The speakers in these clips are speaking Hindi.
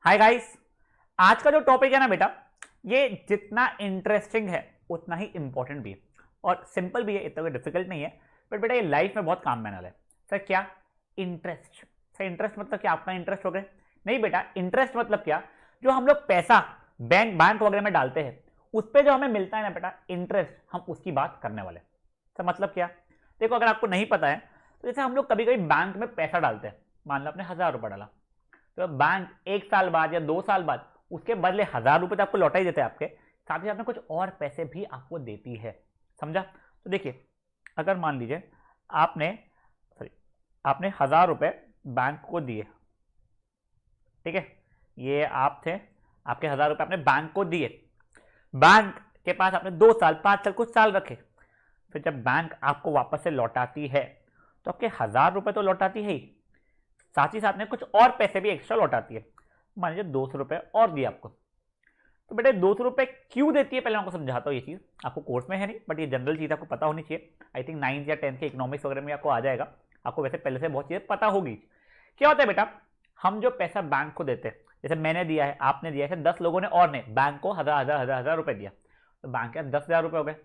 हाय गाइस, आज का जो टॉपिक है ना बेटा, ये जितना इंटरेस्टिंग है उतना ही इंपॉर्टेंट भी है और सिंपल भी है, इतना कोई डिफिकल्ट नहीं है। बट बेटा ये लाइफ में बहुत काम में आने वाला है। सर क्या? इंटरेस्ट। सर इंटरेस्ट मतलब क्या? आपका इंटरेस्ट हो गए? नहीं बेटा, इंटरेस्ट मतलब क्या? जो हम लोग पैसा बैंक बैंक वगैरह में डालते हैं उस पर जो हमें मिलता है ना बेटा इंटरेस्ट, हम उसकी बात करने वाले हैं। सर मतलब क्या? देखो, अगर आपको नहीं पता है तो जैसे हम लोग कभी कभी बैंक में पैसा डालते हैं, मान लो आपने 1000 रुपये डाला, तो बैंक 1 साल बाद या 2 साल बाद उसके बदले 1000 रुपये तो आपको लौटा ही देते हैं, आपके साथ ही आपने कुछ और पैसे भी आपको देती है। समझा? तो देखिए, अगर मान लीजिए आपने सॉरी आपने 1000 रुपये बैंक को दिए, ठीक है, ये आप थे, आपके 1000 रुपये आपने बैंक को दिए, बैंक के पास आपने 2 साल 5 साल कुछ साल रखे, फिर जब बैंक आपको वापस से लौटाती है तो आपके 1000 रुपये तो लौटाती है ही, साथ ही साथ में कुछ और पैसे भी एक्स्ट्रा लौटाती है। मान लीजिए 200 रुपये और दिए आपको, तो बेटे 200 रुपये क्यों देती है पहले आपको समझाता हूँ। ये चीज़ आपको कोर्स में है नहीं, बट ये जनरल चीज़ आपको पता होनी चाहिए। आई थिंक 9th या 10th के इकोनॉमिक्स वगैरह में आपको आ जाएगा, आपको वैसे पहले से बहुत चीज़ें पता होगी। क्या होता है बेटा, हम जो पैसा बैंक को देते हैं, जैसे मैंने दिया है, आपने दिया है, 10 लोगों ने और ने बैंक को 1000 रुपये दिया, तो बैंक के 10,000 रुपये हो गए।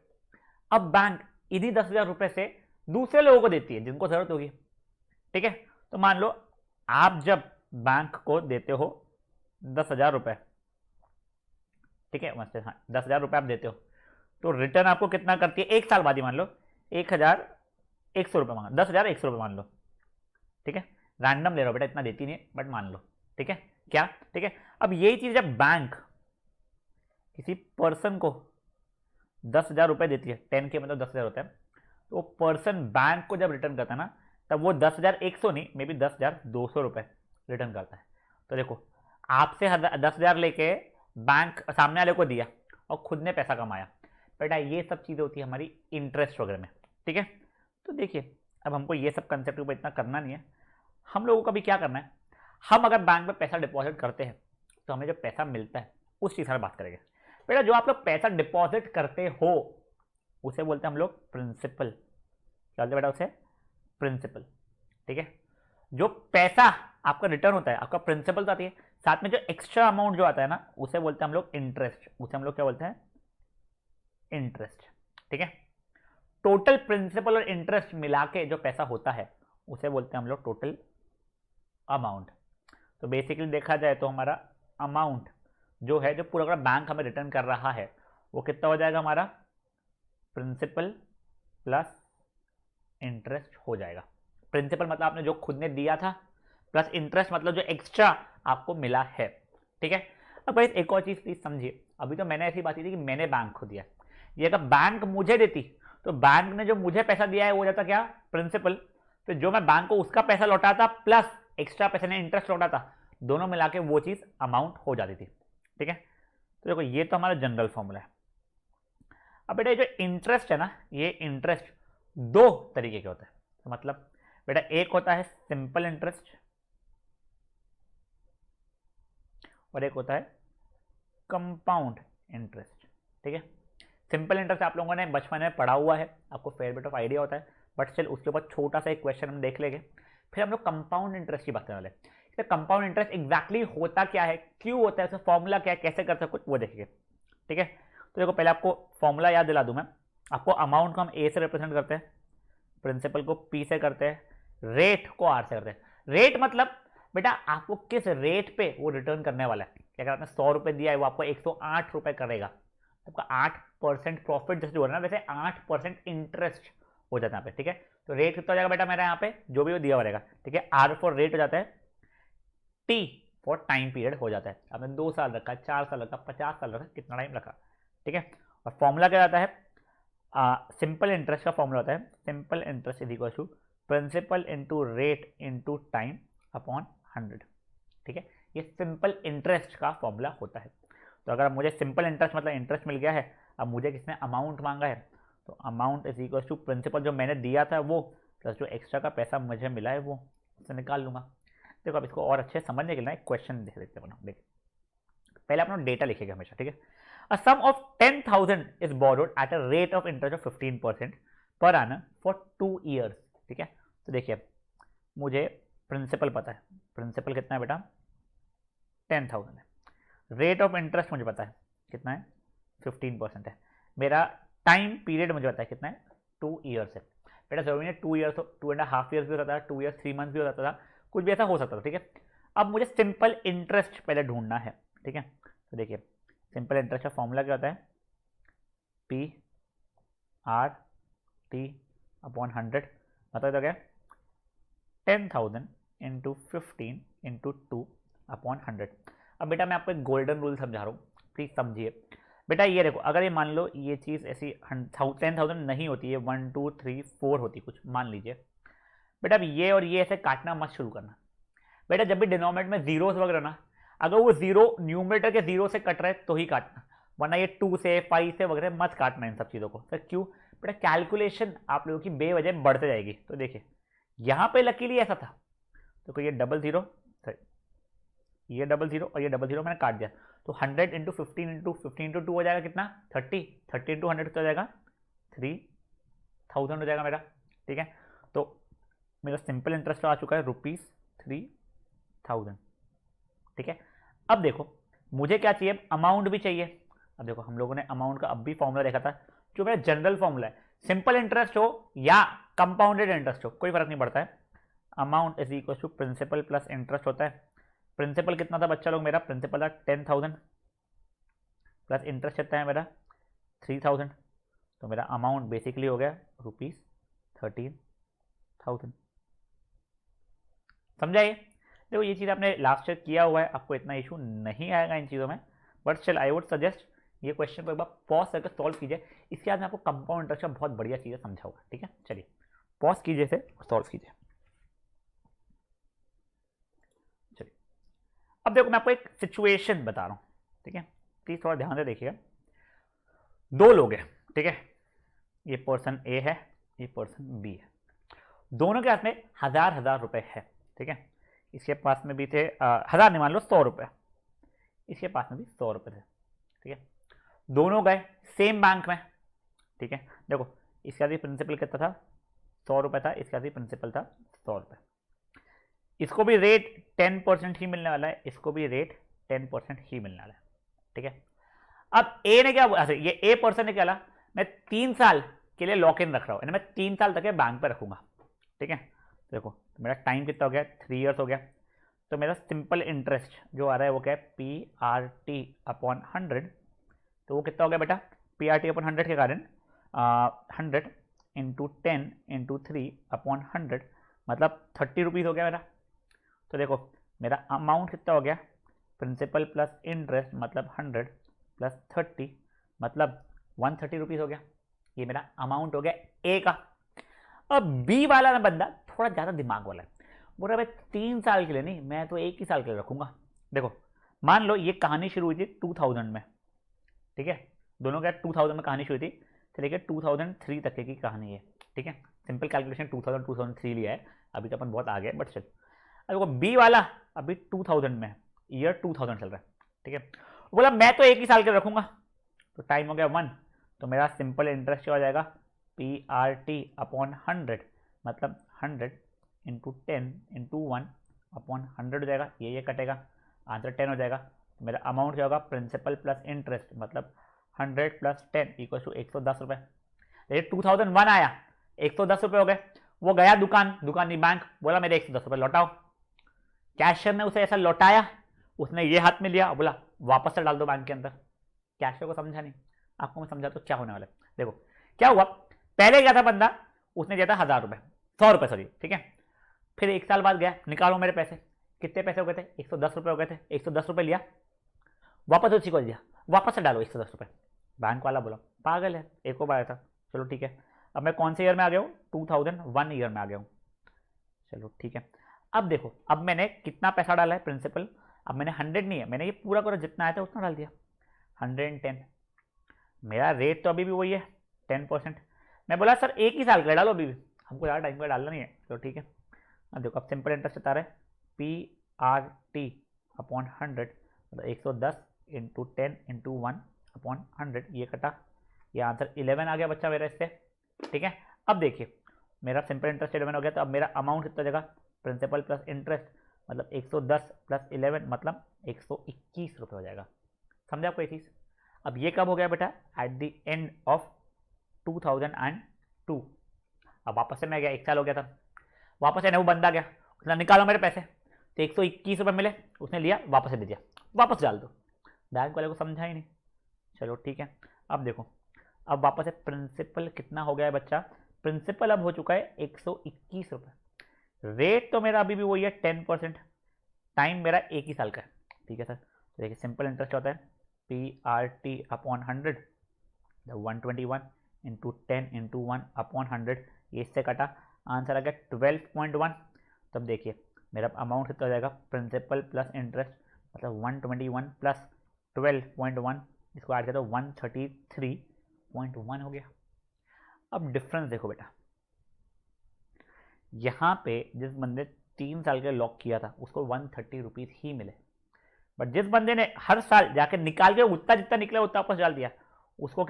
अब बैंक इन्हीं 10,000 रुपये से दूसरे लोगों को देती है जिनको जरूरत होगी, ठीक है। तो मान लो आप जब बैंक को देते हो 10,000 रुपये, ठीक है, मतलब हाँ 10,000 रुपये आप देते हो, तो रिटर्न आपको कितना करती है एक साल बाद ही, मान लो 1,100 रुपये मांगा, 10,100 रुपये मान लो, ठीक है, रैंडम ले रहा हो बेटा, इतना देती नहीं है बट मान लो, ठीक है क्या, ठीक है। अब यही चीज जब बैंक किसी पर्सन को 10,000 रुपये देती है, 10K मतलब 10,000 होता है, तो पर्सन बैंक को जब रिटर्न करता है ना, तब वो 10,100 नहीं, मे बी 10,200 रुपये रिटर्न करता है। तो देखो, आपसे 10,000 लेके बैंक सामने वाले को दिया और खुद ने पैसा कमाया, बेटा ये सब चीज़ें होती है हमारी इंटरेस्ट वगैरह में, ठीक है। तो देखिए, अब हमको ये सब कंसेप्ट ऊपर इतना करना नहीं है, हम लोगों को भी क्या करना है, हम अगर बैंक में पैसा डिपॉजिट करते हैं तो हमें जो पैसा मिलता है उस चीज़ पर बात करेंगे। बेटा जो आप लोग पैसा डिपॉजिट करते हो उसे बोलते हैं हम लोग प्रिंसिपल। क्या बोलते हैं बेटा उसे? प्रिंसिपल, ठीक है। जो पैसा आपका रिटर्न होता है, आपका प्रिंसिपल तो आती है, साथ में जो एक्स्ट्रा अमाउंट जो आता है ना उसे बोलते हैं हम लोग इंटरेस्ट, उसे हम लोग क्या बोलते हैं? इंटरेस्ट, ठीक है। टोटल प्रिंसिपल और इंटरेस्ट मिला के जो पैसा होता है उसे बोलते हैं हम लोग टोटल अमाउंट। तो बेसिकली देखा जाए तो हमारा अमाउंट जो है, जो पूरा बैंक हमें रिटर्न कर रहा है, वो कितना हो जाएगा हमारा? प्रिंसिपल प्लस इंटरेस्ट हो जाएगा। प्रिंसिपल मतलब आपने जो खुद ने दिया था, प्लस इंटरेस्ट मतलब जो एक्स्ट्रा आपको मिला है, ठीक है। अब भाई एक और चीज प्लीज समझिए, अभी तो मैंने ऐसी बात की थी कि मैंने बैंक को दिया, ये अगर बैंक मुझे देती तो बैंक ने जो मुझे पैसा दिया है वो जाता क्या? प्रिंसिपल। फिर जो मैं बैंक को उसका पैसा लौटाता प्लस एक्स्ट्रा पैसे ने इंटरेस्ट लौटाता, दोनों मिला के वो चीज अमाउंट हो जाती थी, ठीक है। तो देखो ये तो हमारा जनरल फॉर्मूला है। अब बेटा जो इंटरेस्ट है ना, ये इंटरेस्ट दो तरीके के होता है। तो मतलब बेटा एक होता है सिंपल इंटरेस्ट और एक होता है कंपाउंड इंटरेस्ट, ठीक है। सिंपल इंटरेस्ट आप लोगों ने बचपन में पढ़ा हुआ है, आपको फेयर बिट ऑफ आइडिया होता है, बट स्टिल उसके ऊपर छोटा सा एक क्वेश्चन हम देख लेंगे, फिर हम लोग कंपाउंड इंटरेस्ट की बात करने वाले। तो कंपाउंड इंटरेस्ट एग्जैक्टली होता क्या है, क्यों होता है, उसका फॉर्मूला क्या है, कैसे करते हैं कुछ, वो देखेंगे, ठीक है। तो देखो पहले आपको फॉर्मूला याद दिला दूं मैं आपको। अमाउंट को हम ए से रिप्रेजेंट करते हैं, प्रिंसिपल को पी से करते हैं, रेट को आर से करते हैं। रेट मतलब बेटा आपको किस रेट पे वो रिटर्न करने वाला है। अगर आपने 100 रुपये दिया है वो आपको 108 रुपये करेगा, आपका 8% प्रॉफिट जैसे जो हो रहा है ना, वैसे 8% इंटरेस्ट हो जाता है यहाँ पे, ठीक है। तो रेट कितना हो जाएगा बेटा मेरा यहाँ पे, जो भी वो दिया रहेगा, ठीक है। आर फॉर रेट हो जाता है, टी फॉर टाइम पीरियड हो जाता है, आपने 2 साल रखा, 4 साल रखा, 50 साल रखा, कितना टाइम रखा, ठीक है। और फॉर्मूला क्या जाता है, सिंपल इंटरेस्ट का फॉर्मूला होता है, simple interest is equal to principal into rate into time upon 100, ठीक है। ये सिंपल इंटरेस्ट का फॉर्मूला होता है। तो अगर मुझे सिंपल इंटरेस्ट मतलब इंटरेस्ट मिल गया है, अब मुझे किसने अमाउंट मांगा है, तो amount is equal to principal जो मैंने दिया था वो प्लस जो एक्स्ट्रा का पैसा मुझे मिला है वो, उससे निकाल लूंगा। देखो अब इसको और अच्छे समझने के लिए एक क्वेश्चन देख लेते हैं। देखिए पहले अपना डेटा लिखेगा हमेशा, ठीक है। A sum of 10,000 is borrowed at a rate of interest of 15% per annum for 2 years, ठीक है। तो देखिए मुझे प्रिंसिपल पता है, प्रिंसिपल कितना है बेटा 10,000 है। रेट ऑफ इंटरेस्ट मुझे पता है कितना है, 15% है। मेरा टाइम पीरियड मुझे पता है कितना है, 2 ईयर्स है। बेटा जरूरी है 2 ईयर्स, 2.5 ईयर्स भी हो जाता है, 2 ईयर्स 3 मंथ भी हो जाता था, कुछ भी ऐसा हो सकता था। ठीक है, अब मुझे सिंपल इंटरेस्ट पहले ढूंढना है। ठीक है, तो देखिए सिंपल इंटरेस्ट का फॉर्मूला क्या होता है, पी आर टी अपॉन 100, मतलब तो क्या 10,000 इंटू 15 इंटू 2 अपॉन 100। अब बेटा मैं आपको एक गोल्डन रूल समझा रहा हूँ, प्लीज समझिए। बेटा ये देखो, अगर ये मान लो ये चीज़ ऐसी 10,000 नहीं होती है, 1 2 3 4 होती कुछ, मान लीजिए। बेटा अब ये और ये ऐसे काटना मत शुरू करना। बेटा जब भी डिनोमिनेटर में जीरोस वगैरह ना, अगर वो जीरो न्यूमरेटर के जीरो से कट रहा है तो ही काटना, वरना ये 2 से 5 से वगैरह मत काटना इन सब चीज़ों को। सर क्यों? बेटा कैलकुलेशन आप लोगों की बेवजह बढ़ते जाएगी। तो देखिए यहाँ पे लकीली ऐसा था, तो ये डबल जीरो, ये डबल जीरो और ये डबल जीरो मैंने काट दिया, तो 100 इंटू 15 इंटू 15 इंटू 2 हो जाएगा कितना, 30, 30 इंटू 100 हो जाएगा 3,000 हो जाएगा मेरा। ठीक है, तो मेरा सिंपल इंटरेस्ट आ चुका है ₹3,000। ठीक है, अब देखो मुझे क्या चाहिए, अमाउंट भी चाहिए। अब देखो हम लोगों ने अमाउंट का अब भी फॉर्मूला देखा था, जो मेरा जनरल फॉर्मूला है, सिंपल इंटरेस्ट हो या कंपाउंडेड इंटरेस्ट हो कोई फर्क नहीं पड़ता है, amount is equal to principal plus interest होता है। प्रिंसिपल कितना था बच्चा लोग, मेरा प्रिंसिपल था 10,000 प्लस इंटरेस्ट कितना है मेरा 3,000, तो मेरा अमाउंट बेसिकली हो गया ₹13,000। समझाइए, देखो ये चीज़ आपने लास्ट ईयर किया हुआ है, आपको इतना इशू नहीं आएगा इन चीज़ों में, बट चल आई वुड सजेस्ट ये क्वेश्चन को एक बार पॉज करके सॉल्व कीजिए। इसके बाद मैं आपको कंपाउंड इंटरेस्ट का बहुत बढ़िया चीज़ें समझाऊंगा। ठीक है, चलिए पॉज कीजिए इसे और सॉल्व कीजिए। चलिए अब देखो मैं आपको एक सिचुएशन बता रहा हूँ। ठीक है, प्लीज थोड़ा ध्यान से देखिएगा। दो लोग हैं, ठीक है, ये पर्सन ए है, ये पर्सन बी है, दोनों के हाथ में हजार रुपए है। ठीक है, इसके पास में भी थे 1000 नहीं, मान लो 100 रुपए, इसके पास में भी 100 रुपए थे। ठीक है, दोनों गए सेम बैंक में। ठीक है, देखो इसका भी प्रिंसिपल कितना था, 100 रुपए था, इसका भी प्रिंसिपल था 100 रुपए। इसको भी रेट 10% ही मिलने वाला है, इसको भी रेट 10% ही मिलने वाला है। ठीक है, अब ए ने क्या, ये ए पर्सन ने क्या बोला, मैं 3 साल के लिए लॉक इन रख रहा हूं, यानी मैं 3 साल तक बैंक पे रखूंगा। ठीक है, देखो मेरा टाइम कितना हो गया, 3 ईयर्स हो गया, तो मेरा सिंपल इंटरेस्ट जो आ रहा है वो क्या है, PRT अपॉन 100, तो वो कितना हो गया बेटा, PRT अपॉन 100 के कारण 100 इंटू 10 इंटू 3 अपॉन 100, मतलब 30 रुपीज़ हो गया मेरा। तो देखो मेरा अमाउंट कितना हो गया, प्रिंसिपल प्लस इंटरेस्ट मतलब 100 प्लस 30 मतलब 130 रुपीज़ हो गया। ये मेरा अमाउंट हो गया ए का। अब बी वाला ना बंदा थोड़ा ज़्यादा दिमाग वाला है, बोल रहा है भाई 3 साल के लिए नहीं, मैं तो 1 ही साल के लिए रखूंगा। देखो मान लो ये कहानी शुरू हुई थी 2000 में। ठीक है, दोनों का 2000 में कहानी शुरू हुई थी, तो लेकर 2003 तक की कहानी है। ठीक है, सिंपल कैलकुलेशन 2003 लिया है, अभी तो अपन बहुत आगे, बट चल देखो बी वाला अभी 2000 में, ईयर 2000 चल रहा है। ठीक है, बोला मैं तो 1 ही साल के रखूंगा, तो टाइम हो गया 1, तो मेरा सिंपल इंटरेस्ट क्या हो जाएगा, PRT अपॉन 100 मतलब 100 इंटू 10 इंटू 1 अपॉन 100 हो जाएगा, ये कटेगा, आंसर 10 हो जाएगा। तो मेरा अमाउंट क्या होगा, प्रिंसिपल प्लस इंटरेस्ट मतलब 100 प्लस 10 इक्वल टू 110 रुपये। ये 2001 आया, 110 रुपये हो गए, वो गया दुकानी बैंक, बोला मेरे 110 रुपये लौटाओ। कैशियर ने उसे ऐसा लौटाया, उसने ये हाथ में लिया, बोला वापस से डाल दो बैंक के अंदर। कैशियर को समझा नहीं, आपको मैं समझा तो क्या होने वाला है। देखो क्या हुआ, पहले गया था बंदा, उसने दिया था 1000 रुपये, 100 रुपये सॉरी। ठीक है, फिर 1 साल बाद गया, निकालो मेरे पैसे, कितने पैसे हो गए थे, 110 रुपये हो गए थे, 110 रुपये लिया, वापस उसी को दिया, वापस से डालो 110 रुपये। बैंक वाला बोला पागल है, एक बार आया था, चलो ठीक है। अब मैं कौन से ईयर में आ गया हूँ, 2001 ईयर में आ गया हूँ। चलो ठीक है, अब देखो अब मैंने कितना पैसा डाला है प्रिंसिपल, अब मैंने 100 नहीं है, मैंने ये पूरा पूरा जितना आया था उतना डाल दिया, 110। मेरा रेट तो अभी भी वही है 10%। मैं बोला सर 1 ही साल का डालो, अभी भी हमको ज़्यादा टाइम का डालना नहीं है, तो ठीक है। अब देखो अब सिंपल इंटरेस्ट बता रहे, PRT अपॉन 100 मतलब 110 इंटू 10 इंटू 1 अपॉन 100, ये कटा, ये आंसर 11 आ गया बच्चा मेरा इससे। ठीक है, अब देखिए मेरा सिंपल इंटरेस्ट 11 हो गया, तो अब मेरा अमाउंट कितना जगह, प्रिंसिपल प्लस इंटरेस्ट मतलब 110 प्लस 11 मतलब 121 रुपये हो जाएगा। समझा आपको ये चीज़? अब ये कब हो गया बेटा? At the end of 2002। अब वापस से मैं गया, 1 साल हो गया था, वापस से वो बंदा गया, उसने निकालो मेरे पैसे, तो 121 रुपये मिले, उसने लिया, वापस से दे दिया, वापस डाल दो। बैंक वाले को समझा ही नहीं। चलो ठीक है, अब देखो, अब वापस से प्रिंसिपल कितना हो गया है बच्चा? प्रिंसिपल अब हो चुका है 121 रुपये। रेट तो मेरा अभी भी वही है 10%, टाइम मेरा 1 ही साल का है। ठीक है सर, तो देखिए सिंपल इंटरेस्ट होता है PRT upon 100, 121 into 10 into 1 upon 100, ये इससे कटा, आंसर आ गया 12.1। तब देखिए मेरा अमाउंट कितना हो जाएगा? प्रिंसिपल प्लस इंटरेस्ट मतलब 121 प्लस 12.1, इसको ऐड किया तो 133.1 हो गया। अब डिफरेंस देखो बेटा, यहाँ पे जिस बंदे 3 साल के लॉक किया था उसको 130 रुपीज़ ही मिले, बट जिस बंदे ने हर साल जाके निकाल के उतना जितना निकला उतना वापस डाल दिया, उसको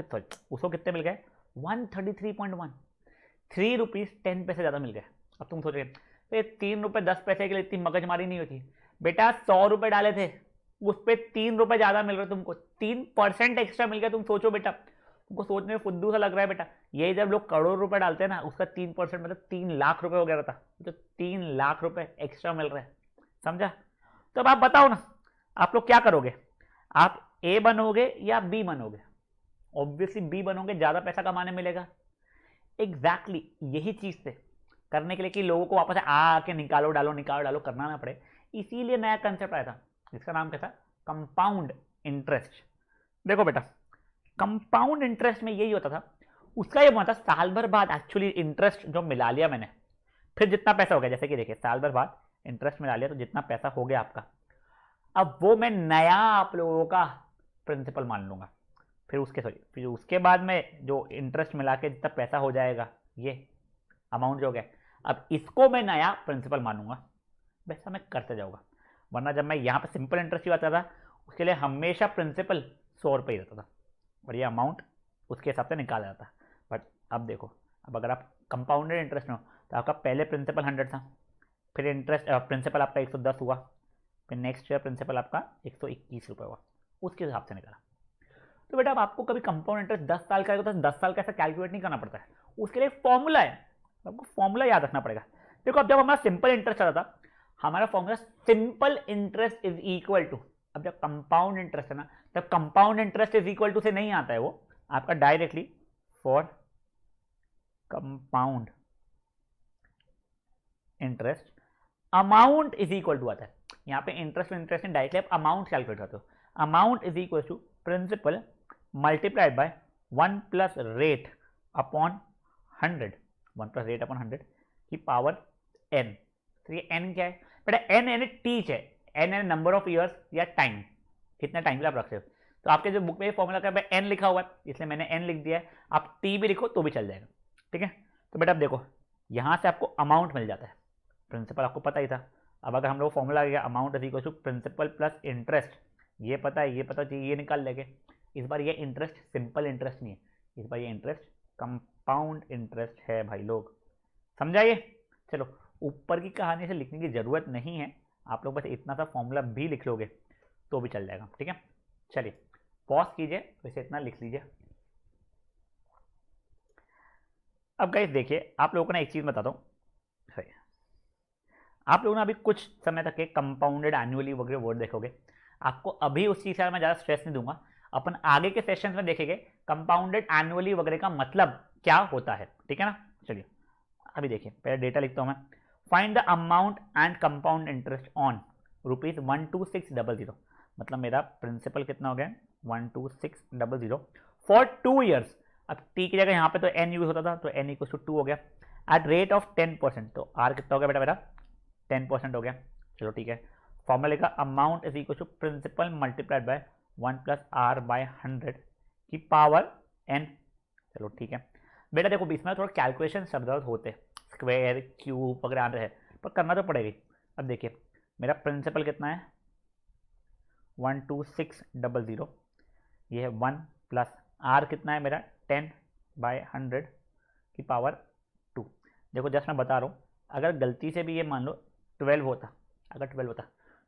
कितने मिल गए? 133.1, 3 रुपीज़ 10 पैसे ज़्यादा मिल गए। अब तुम सोच रहे तो 3 रुपये 10 पैसे के लिए इतनी मगजमारी नहीं होती बेटा। 100 रुपये डाले थे, उस पर 3 रुपये ज़्यादा मिल रहे तुमको, 3% एक्स्ट्रा मिल गया। तुम सोचो बेटा, तुमको सोचने में फुद्दू सा लग रहा है बेटा, ये जब लोग करोड़ रुपए डालते हैं ना, उसका 3% मतलब 3 लाख रुपए हो गया था, तो 3 लाख रुपए एक्स्ट्रा मिल रहे हैं। समझा? तो अब आप बताओ ना, आप लोग क्या करोगे? आप ए बनोगे या बी बनोगे? ऑब्वियसली बी बनोगे, ज़्यादा पैसा कमाने मिलेगा। एग्जैक्टली यही चीज़ से करने के लिए कि लोगों को वापस आके निकालो डालो करना ना पड़े, इसीलिए नया कंसेप्ट आया था जिसका नाम क्या था? Compound interest. देखो बेटा, कंपाउंड इंटरेस्ट में यही होता था, उसका ये मतलब साल भर बाद एक्चुअली इंटरेस्ट जो मिला लिया मैंने, फिर जितना पैसा हो गया, जैसे कि देखिए साल भर बाद इंटरेस्ट मिला लिया तो जितना पैसा हो गया आपका, अब वो मैं नया आप लोगों का प्रिंसिपल मान लूंगा। फिर उसके बाद में जो इंटरेस्ट मिला के जितना पैसा हो जाएगा, ये अमाउंट जो हो गया, अब इसको मैं नया प्रिंसिपल मानूंगा। वैसा मैं करते जाऊंगा, वरना जब मैं यहाँ पे सिंपल इंटरेस्ट ही आता था उसके लिए हमेशा प्रिंसिपल 100 रुपये ही रहता था और ये अमाउंट उसके हिसाब से निकाला जाता। बट अब देखो, अब अगर आप कंपाउंडेड इंटरेस्ट में हो तो आपका पहले प्रिंसिपल 100 था, फिर इंटरेस्ट प्रिंसिपल आपका 110 हुआ, फिर नेक्स्ट ईयर प्रिंसिपल आपका 121 रुपये हुआ, उसके हिसाब से निकाला। तो बेटा अब आपको कभी कंपाउंड इंटरेस्ट 10 साल का है तो 10 साल का ऐसा कैलकुलेट नहीं करना पड़ता है, उसके लिए फॉर्मूला है, आपको फॉर्मूला याद रखना पड़ेगा। देखो अब जब हमारा सिंपल इंटरेस्ट चला था, हमारा formula simple interest is equal to, अब जब कंपाउंड इंटरेस्ट है ना, तब compound interest is equal to से नहीं आता है, वो आपका directly for compound interest amount is equal to आता है। यहाँ पे इंटरेस्ट डायरेक्टली आप अमाउंट कैलकुलेट करते हो, amount is equal to principal multiplied by 1 plus rate upon 100, 1 plus rate upon 100 की पावर n। तो ये n क्या है बेटा? n यानी टीच है, n यानी नंबर ऑफ ईयर्स या टाइम, कितना टाइम के लिए आप रखते हो। तो आपके जो बुक में फॉर्मूला का n लिखा हुआ है, इसलिए मैंने n लिख दिया है, आप t भी लिखो तो भी चल जाएगा। ठीक है, तो बेटा अब देखो यहाँ से आपको अमाउंट मिल जाता है, प्रिंसिपल आपको पता ही था। अब अगर हम लोग फॉर्मूला आ गया amount is equal to principal plus interest, ये पता है, ये पता चाहिए, ये निकाल लेंगे। इस बार ये इंटरेस्ट सिंपल इंटरेस्ट नहीं है, इस बार ये इंटरेस्ट कंपाउंड इंटरेस्ट है भाई लोग, समझाइए। चलो ऊपर की कहानी से लिखने की जरूरत नहीं है, आप लोग बस इतना सा फॉर्मूला भी लिख लोगे तो भी चल जाएगा। ठीक है, चलिए पॉज कीजिए, वैसे इतना लिख लीजिए। अब गाइस देखिए, आप लोगों को ना एक चीज बताता हूँ, आप लोगों ने अभी कुछ समय तक के कंपाउंडेड एनुअली वगैरह वर्ड देखोगे, आपको अभी उस चीज से मैं ज्यादा स्ट्रेस नहीं दूंगा, अपन आगे के सेशंस में देखेंगे कंपाउंडेड एनुअली वगैरह का मतलब क्या होता है। ठीक है ना, चलिए अभी देखिए, पहले डेटा लिखता हूं मैं। Find the amount and compound interest on ₹12600, मतलब मेरा प्रिंसिपल कितना हो गया 12600 फॉर 2 ईयर्स। अब टी की जगह यहाँ पे तो एन यूज होता था, तो एन इक्वल टू 2 हो गया एट रेट ऑफ 10%, तो आर कितना हो गया बेटा मेरा 10% हो गया। चलो ठीक है, फॉर्मूला का amount is equal to principal multiplied by 1 plus R by 100 की पावर n। चलो ठीक है बेटा, देखो इसमें थोड़ा कैलकुलेशन शब्द होते हैं, स्क्वायर क्यूब वगैरह आते हैं, पर करना तो पड़ेगा। अब देखिए मेरा प्रिंसिपल कितना है 12600, ये है 1 प्लस आर कितना है मेरा 10/100 की पावर 2। देखो जस्ट मैं बता रहा हूँ, अगर गलती से भी ये मान लो 12 होता अगर 12 होता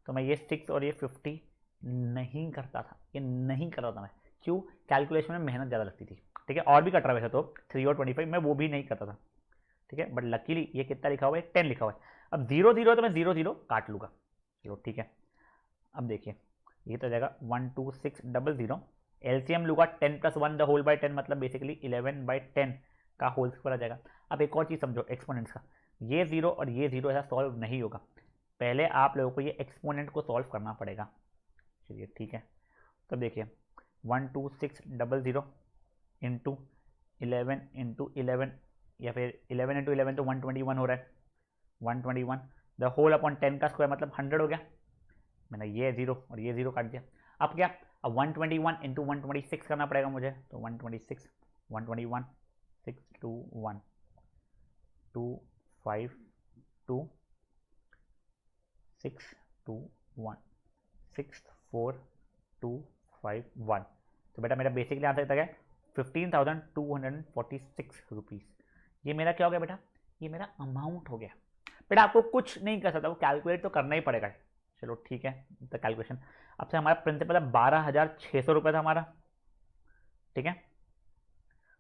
तो मैं ये 6 और ये 50 नहीं करता था, ये नहीं कर रहा था मैं। क्यों? कैलकुलेशन में मेहनत ज़्यादा लगती थी, ठीक है। और भी कट रहा वैसे तो 3 और 25, मैं वो भी नहीं करता था, ठीक है। बट लकीली ये कितना लिखा हुआ है, 10 लिखा हुआ है। अब 0 0 तो मैं 0 0 काट लूँगा, चलो ठीक है। अब देखिए ये तो जाएगा 12600, एलसीएम लूँगा 10 + 1 द होल बाय 10, मतलब बेसिकली 11/10 का होल स्क्वायर आ जाएगा। अब एक और चीज़ समझो एक्सपोनेंट्स का, ये 0 और ये 0 ऐसा सॉल्व नहीं होगा, पहले आप लोगों को ये एक्सपोनेंट को सॉल्व करना पड़ेगा। चलिए ठीक है, तब देखिए 12600 इंटू 11 इंटू 11, या फिर 11 इंटू 11 तो 121 हो रहा है, 121 द होल अपॉन 10 का स्क्वायर मतलब 100 हो गया। मैंने ये 0 और ये 0 काट दिया। अब क्या, अब 121 इंटू 126 करना पड़ेगा मुझे, तो 126 121 621 252 621 64251। तो बेटा मेरा बेसिकली आंसर कितना है, 15,246 रुपीज़। ये मेरा क्या हो गया बेटा, ये मेरा अमाउंट हो गया। बेटा आपको कुछ नहीं कर सकता, वो कैलकुलेट तो करना ही पड़ेगा। चलो ठीक है, द कैलकुलेशन। अब से हमारा प्रिंसिपल है 12,600 रुपये था हमारा, ठीक है।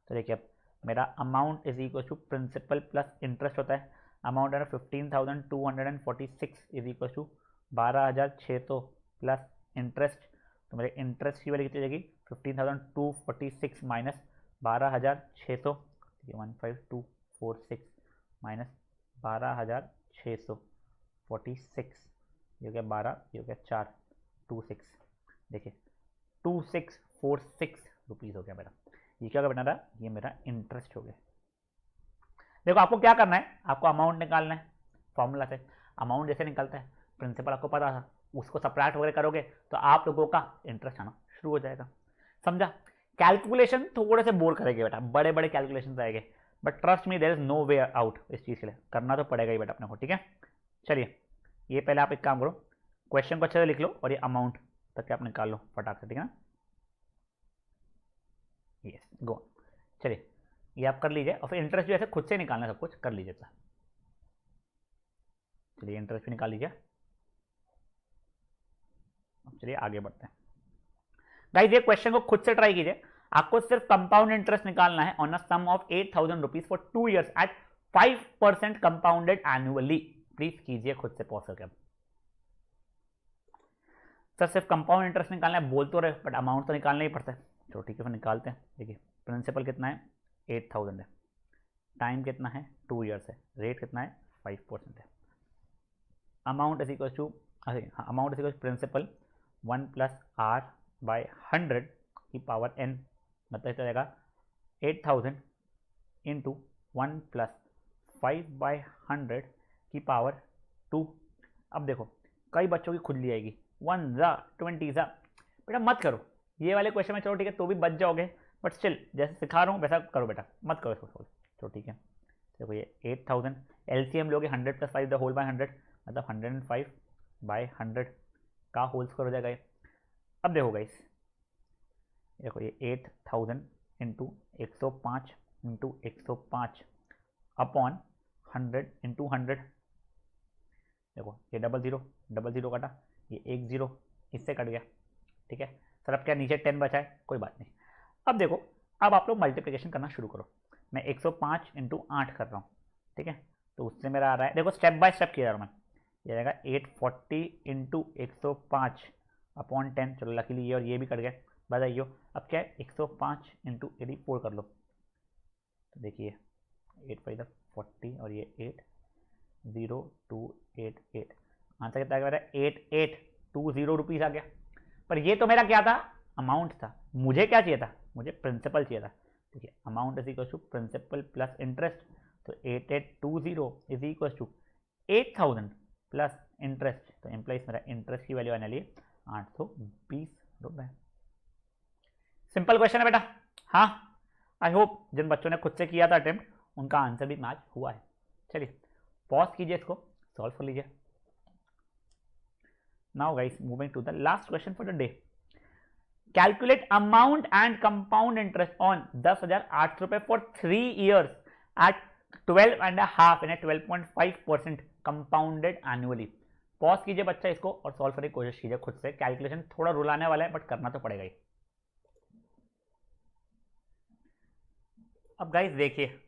तो देखिए अब मेरा amount is equal to principal plus interest होता है, अमाउंट है 15,246 is equal to 12,600 plus interest. तो मेरे इंटरेस्ट की वैल्यू कितनी जाएगी, 15,246 माइनस 12,600, 15246 माइनस 12,646, ये हो गया 12, ये हो गया 4, 26, देखिए 2646 रुपीज़ हो गया मेरा। ये क्या बना रहा, ये मेरा इंटरेस्ट हो गया। देखो आपको क्या करना है, आपको अमाउंट निकालना है फॉर्मूला से। अमाउंट जैसे निकलता है, प्रिंसिपल आपको पता था, उसको सब्ट्रैक्ट वगैरह करोगे तो आप लोगों का इंटरेस्ट आना शुरू हो जाएगा। समझा? कैलकुलेशन थोड़े से बोर करेंगे बेटा, बड़े बड़े कैलकुलेशन आएंगे, but trust me there is no way out. इस चीज़ के लिए करना तो पड़ेगा ही बेटा अपने को, ठीक है। चलिए ये पहले आप एक काम करो, क्वेश्चन को अच्छे से लिख लो और ये अमाउंट तक आप निकाल लो फटाक से, ठीक है ना। यस गो, चलिए ये आप कर लीजिए, और फिर इंटरेस्ट भी ऐसे खुद से निकालना, सब कुछ कर लीजिए। चलिए इंटरेस्ट भी निकाल लीजिए। चलिए आगे बढ़ते हैं गाइस, ये क्वेश्चन को खुद से ट्राई कीजिए। आपको सिर्फ कंपाउंड इंटरेस्ट निकालना है on a sum of 8,000 rupees for 2 years at 5% compounded annually. Please कीजिए खुद से पॉज करके। सर सिर्फ कंपाउंड इंटरेस्ट निकालना है बोल तो रहे, बट अमाउंट तो निकालना ही पड़ता है। चलो ठीक है फिर निकालते हैं। देखिए प्रिंसिपल कितना है, 8,000 है, टाइम कितना है, 2 years है, रेट कितना है, 5% है। Amount is equal to, amount is equal to principal 1 + R/100 की पावर n, मतलब इतना जाएगा 8,000 इंटू 1 + 5/100 की पावर 2। अब देखो कई बच्चों की खुद ली आएगी 1 ज़ा 20 ज़ा, बेटा मत करो ये वाले क्वेश्चन में। चलो ठीक है तो भी बच जाओगे, बट स्टिल जैसे सिखा रहा हूँ वैसा करो बेटा, मत करो इसको सोल्व। चलो ठीक है, देखो ये 8,000 एलसीएम लोगे 100 + 5 द होल बाय 100, मतलब 105/100 का होल स्क्वायर हो जाएगा ये। अब देखो गाइस, देखो ये 8,000 इंटू 105 इंटू 105 अपॉन 100 इंटू 100, देखो ये 00 00 कटा, ये 10 इससे कट गया, ठीक है सर। अब क्या नीचे 10 बचा है, कोई बात नहीं। अब देखो अब आप लोग मल्टीप्लिकेशन करना शुरू करो। मैं 105 इंटू 8 कर रहा हूँ, ठीक है, तो उससे मेरा आ रहा है, देखो स्टेप बाय स्टेप किया जा रहा हूँ मैं। ये रहेगा 840 इंटू 105 अपॉन 10, चलो लकीली ये और ये भी कट गए, बताइए। अब क्या है 105 इंटू 84 कर लो, तो देखिए 8 × 40 और ये 80288, आंसर कितना आ गया, 8820 रुपीज़ आ गया। पर ये तो मेरा क्या था, अमाउंट था। मुझे क्या चाहिए था, मुझे प्रिंसिपल चाहिए था। देखिए amount is equal to principal plus interest, तो 8820 is equal to 8,000 plus interest, तो एम्प्लॉइज मेरा इंटरेस्ट की वैल्यू आने लिए 820 रुपये। सिंपल क्वेश्चन है बेटा। हाँ आई होप जिन बच्चों ने खुद से किया था अटेम्प्ट उनका आंसर भी मैच हुआ है। चलिए पॉज कीजिए, इसको सॉल्व कर लीजिए। Now guys moving to the last question for the day. Calculate amount and compound interest on 10,800 रुपए for 3 years at 12.5 and 12.5% compounded annually. Pause कीजिए बच्चा इसको और सॉल्व करने की कोशिश कीजिए खुद से। कैलकुलेशन थोड़ा रुलाने वाला है बट करना तो पड़ेगा ही। अब गाइस देखिए,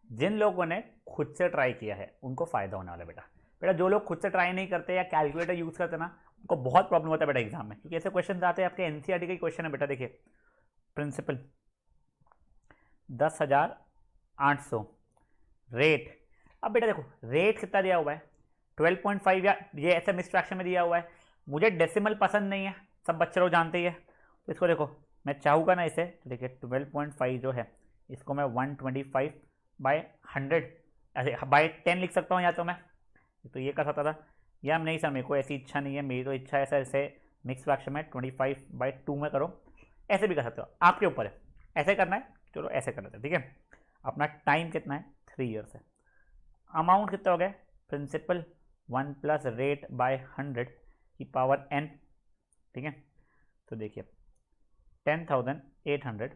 जिन लोगों ने खुद से ट्राई किया है उनको फायदा होने वाला है बेटा। बेटा जो लोग खुद से ट्राई नहीं करते या कैलकुलेटर यूज करते ना, उनको बहुत प्रॉब्लम होता है बेटा एग्जाम में, क्योंकि ऐसे क्वेश्चन आते हैं आपके एनसीईआरटी के क्वेश्चन है बेटा। देखिए प्रिंसिपल 10,800 रेट। अब बेटा देखो रेट कितना दिया हुआ है 12.5, या ये ऐसे मिक्स फ्रैक्शन में दिया हुआ है। मुझे डेसिमल पसंद नहीं है, सब बच्चे लोग जानते ही है। तो इसको देखो मैं चाहूँगा ना इसे, तो देखिए 12.5 जो है इसको मैं 125/100 ऐसे बाई 10 लिख सकता हूँ, या तो मैं तो ये कर सकता था, या नहीं सर मेरे को ऐसी इच्छा नहीं है, मेरी तो इच्छा है सर ऐसे मिक्स फ्रैक्शन में 25/2 में करो, ऐसे भी कर सकते हो, आपके ऊपर है। ऐसे करना है चलो ऐसे कर लेते हैं, ठीक है। अपना टाइम कितना है 3 ईयर्स है। अमाउंट कितना हो गया प्रिंसिपल 1 प्लस रेट बाय 100 की पावर n, ठीक है। तो देखिए 10,800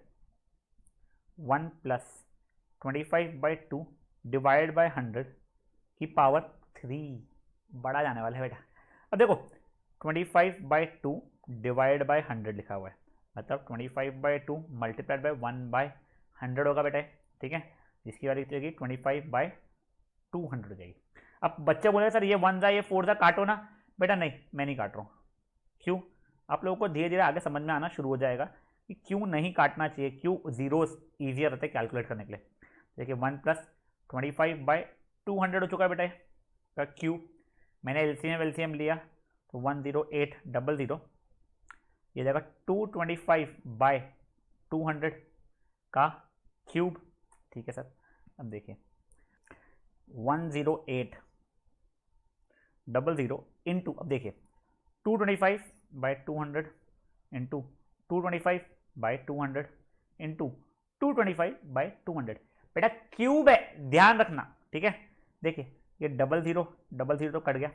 1 प्लस 25/2 डिवाइड बाय 100 की पावर 3, बड़ा जाने वाला है बेटा। अब देखो 25/2 डिवाइड बाय 100 लिखा हुआ है, मतलब 25/2 मल्टीप्लाइड बाय 1/100 होगा बेटा, ठीक है। जिसकी वाली जाएगी 25/200 हो जाएगी। अब बच्चे बोले सर ये 1 ये 4 काटो ना, बेटा नहीं मैं नहीं काट रहा हूँ। क्यों? आप लोगों को धीरे धीरे आगे समझ में आना शुरू हो जाएगा कि क्यों नहीं काटना चाहिए, क्यों जीरोस ईजियर रहते हैं कैलकुलेट करने के लिए। देखिए 1 प्लस 25/200 हो चुका है बेटा का क्यूब। मैंने एलसीएम लिया तो 10800, ये जगह 225/200 का क्यूब, ठीक है सर। अब देखिए 10800 इंटू, अब देखिए 225/200 इंटू 225/200 इंटू 225/200, बेटा क्यूब है ध्यान रखना, ठीक है। देखिए ये 00 तो कट गया,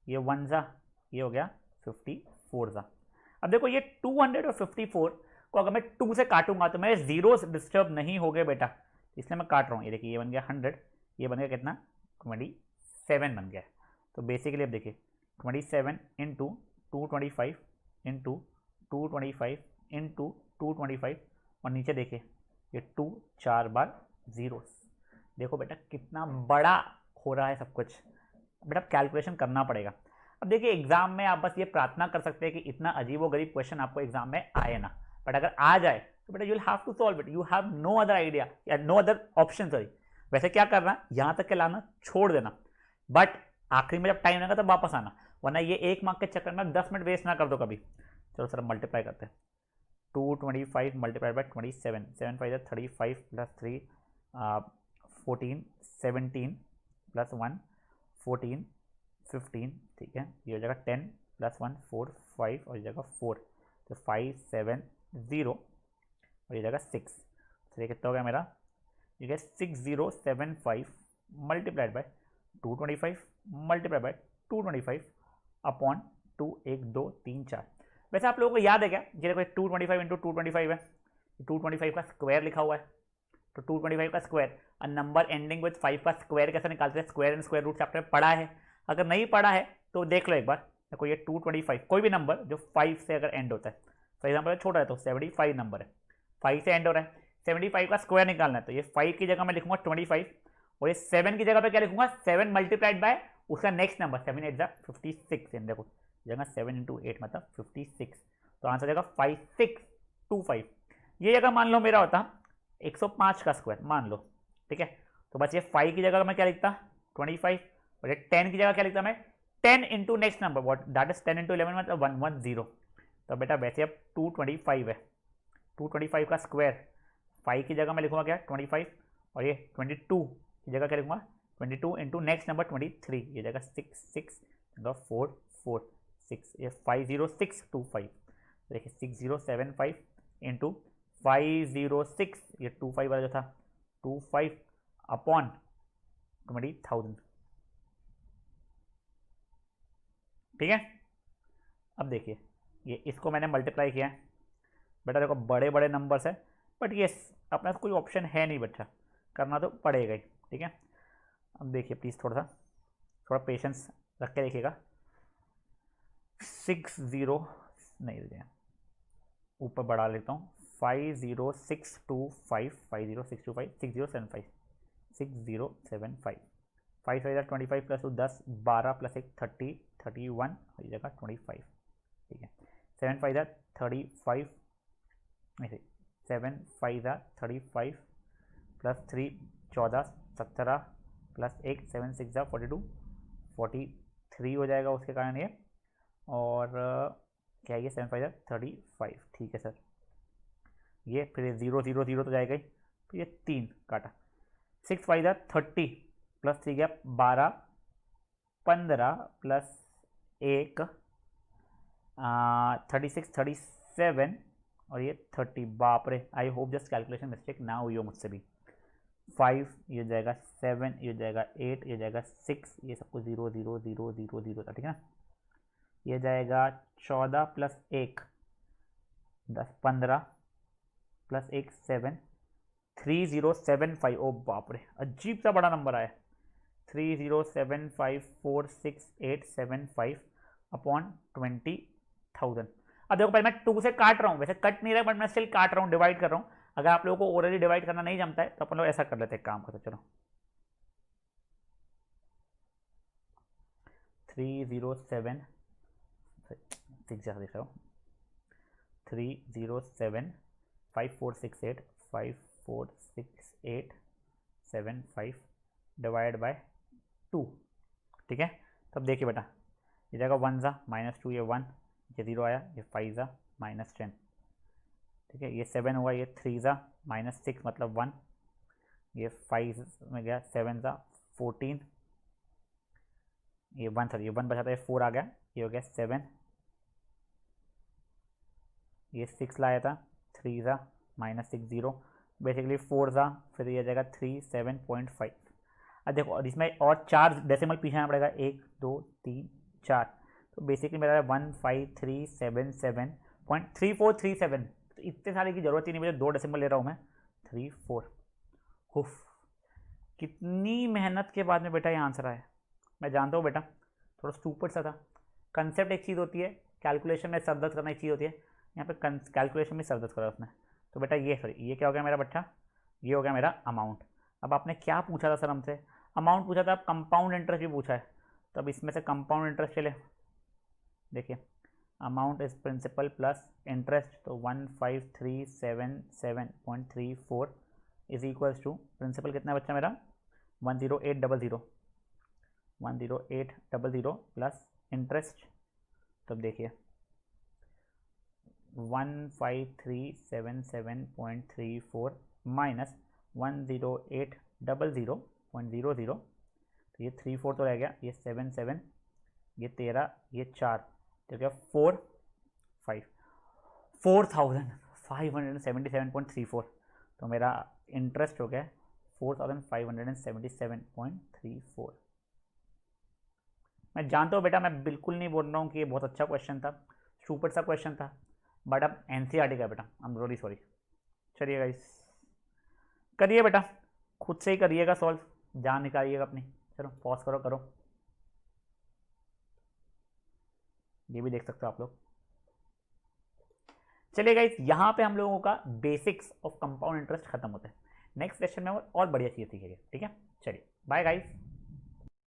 ये 1 सा, ये हो गया 54 सा। अब देखो ये 200 और 54 को अगर मैं 2 से काटूंगा तो मेरे जीरोस डिस्टर्ब नहीं हो गए बेटा, इसलिए मैं काट रहा हूँ। ये देखिए ये बन गया 100, ये बन गया कितना 27 बन गया। तो बेसिकली अब देखिए 27 इंटू 225 इंटू 225 इंटू 225, और नीचे देखिए ये 2 4 बार जीरोस। देखो बेटा कितना बड़ा हो रहा है सब कुछ, बेटा कैलकुलेशन करना पड़ेगा। अब देखिए एग्जाम में आप बस ये प्रार्थना कर सकते हैं कि इतना अजीबोगरीब क्वेश्चन आपको एग्जाम में आए ना, बट अगर आ जाए तो बेटा you will have to solve it, you have no other idea या नो अदर ऑप्शन। सॉरी वैसे क्या करना, यहाँ तक के लाना छोड़ देना, बट आखिरी में जब टाइम लगेगा तब वापस आना, वरना ये 1 मार्क के चक्कर में 10 मिनट वेस्ट ना कर दो कभी। चलो सर मल्टीप्लाई करते हैं, 225 मल्टीप्लाइड बाई 27, 7 5 35 प्लस 3 14 17 प्लस 1 14 15, ठीक है। ये हो जाएगा 10 प्लस 1 4 5 और ये जाएगा 4, तो 5 7 0 और ये जाएगा 6। तो ये कितना हो गया मेरा, ये 6075 multiplied by 225 multiplied by 225 upon 2 1 2 3 4। वैसे आप लोगों को याद है क्या, ये देखो 225 इंटू 225 है, 225 का स्क्वायर लिखा हुआ है, तो 225 का स्क्वायर और नंबर एंडिंग विद 5 का स्क्वायर कैसे निकालते हैं, square and square root chapter में पढ़ा है। अगर नहीं पढ़ा है तो देख लो एक बार। देखो ये 225 कोई भी नंबर जो 5 से अगर एंड होता है, फॉर एग्जाम्पल छोटा है तो 75 नंबर है, 5 से एंड हो रहा है, 75 का स्क्वायर निकालना है, तो ये 5 की जगह मैं लिखूंगा 25 और ये 7 की जगह पे क्या लिखूंगा 7 मल्टीप्लाइड बाय उसका नेक्स्ट नंबर 7 8 56। देखो जगह 7 इंटू 8 मतलब 56, तो आंसर जाएगा 5625। ये जगह मान लो मेरा होता 105 का स्क्वायर मान लो, ठीक है। तो बस ये 5 की जगह मैं क्या लिखता 25 और ये 10 की जगह क्या लिखता मैं 10 into next number what that is 10 into 11 मतलब 110। तो बेटा वैसे अब 225 है, 225 का स्क्वायर 5 की जगह मैं लिखूंगा क्या 25 और ये 22 की जगह क्या लिखूंगा 22 इंटू नेक्स्ट नंबर 23, ये जगह 6 6 4 4 6, ये 50625। देखिए 6075 इंटू 506, ये 25 वाला जो था 25 अपॉन 20,000, ठीक है। अब देखिए ये इसको मैंने मल्टीप्लाई किया है बेटा, देखो बड़े बड़े नंबर्स है बट ये अपना कोई ऑप्शन है नहीं बच्चा, करना तो पड़ेगा ही, ठीक है। अब देखिए प्लीज़ थोड़ा पेशेंस रख के देखिएगा। 60 नहीं रुके, ऊपर बढ़ा लेता हूँ, 50,625 50,625 6075 6075 5 फाइव 25 प्लस 10 12 प्लस 1 30 31 हर जगह 25, ठीक है। 7 फाइव 35 नहीं 7 फाइव 35 प्लस 3 14 17 प्लस 1 7 6 42 43 हो जाएगा उसके कारण ये, और क्या है ये 7 फाइव 35, ठीक है सर। ये फिर 0 0 0 तो जाएगा ही, फिर ये 3 काटा, 6 फाइव 30 प्लस 3 गया 12 15 प्लस 1 36 37 और ये 30, बाप रे, I hope just calculation mistake ना हुई हो मुझसे भी। 5 ये जाएगा 7 ये जाएगा 8 ये जाएगा 6, ये सबको 0 0 0 0 0 था, ठीक है ना। ये जाएगा 14 प्लस 1 10 15 प्लस 1 7 3075, ओ बाप रे अजीब सा बड़ा नंबर आया, 3075467875 अपॉन 20,000। अब देखो पहले मैं 2 से काट रहा हूँ, वैसे कट नहीं रहा बट मैं स्टिल काट रहा हूँ, डिवाइड कर रहा हूँ। अगर आप लोगों को ओरली डिवाइड करना नहीं जमता है तो अपन लोग ऐसा कर लेते हैं, काम करते चलो 307 देख रहा हूँ 307 5468 546875 डिवाइड बाय 2, ठीक है। तब देखिए बेटा ये जाएगा 1 ज़ा -2 ये 1 ये 0 आया, ये 5 ज़ा -10, ठीक है। ये 7 हुआ, ये 3 ज़ा -6 मतलब 1, ये 5 में गया 7 ज़ा 14, ये 1 सर ये 1 बचा था, ये 4 आ गया, ये हो गया 7, ये 6 लाया था 3 ज़ा -6 0 बेसिकली 4 ज़ा, फिर ये जाएगा 37.5। अब देखो और इसमें और 4 डेसिमल पीछे आना पड़ेगा, 1 2 3 4, तो बेसिकली मेरा 15377.3437, तो इतने सारे की जरूरत ही नहीं, मुझे 2 डेसिमल ले रहा हूँ मैं 34। हुफ, कितनी मेहनत के बाद में बेटा ये आंसर आया। मैं जानता हूँ बेटा थोड़ा स्टूपिड सा था, कंसेप्ट एक चीज़ होती है, कैलकुलेशन में सरदर्द करना एक चीज़ होती है, यहाँ पे कैलकुलेशन में सरदर्द करा उसने। तो बेटा ये सॉरी ये क्या हो गया मेरा बच्चा, ये हो गया मेरा अमाउंट। अब आपने क्या पूछा था सर हमसे, अमाउंट पूछा था, अब कंपाउंड इंटरेस्ट भी पूछा है, तो अब इसमें से कंपाउंड इंटरेस्ट चले, देखिए amount is principal plus interest, तो 15377.34 इज इक्वल्स टू प्रिंसिपल कितना बच्चा मेरा 10800 प्लस इंटरेस्ट, तब देखिए 15377.34 माइनस 10800.00, तो ये 34 तो रह गया, ये 77 ये 13 ये 4 तो क्या 4577.34, तो मेरा इंटरेस्ट हो गया 4577.34। मैं जानता हूँ बेटा मैं बिल्कुल नहीं बोल रहा हूँ कि ये बहुत अच्छा क्वेश्चन था, सुपर सा क्वेश्चन था, बट अब एनसीईआरटी का बेटा, आई एम रियली सॉरी। चलिए गाइस करिए बेटा, खुद से ही करिएगा सॉल्व, जान निकालिएगा अपनी। चलो पॉज करो, करो, ये भी देख सकते हो आप लोग। चलिए गाइस यहाँ पे हम लोगों का बेसिक्स ऑफ कंपाउंड इंटरेस्ट खत्म होता है, नेक्स्ट सेशन में और बढ़िया चीज़ सीखेंगे, ठीक है। चलिए बाय गाइस।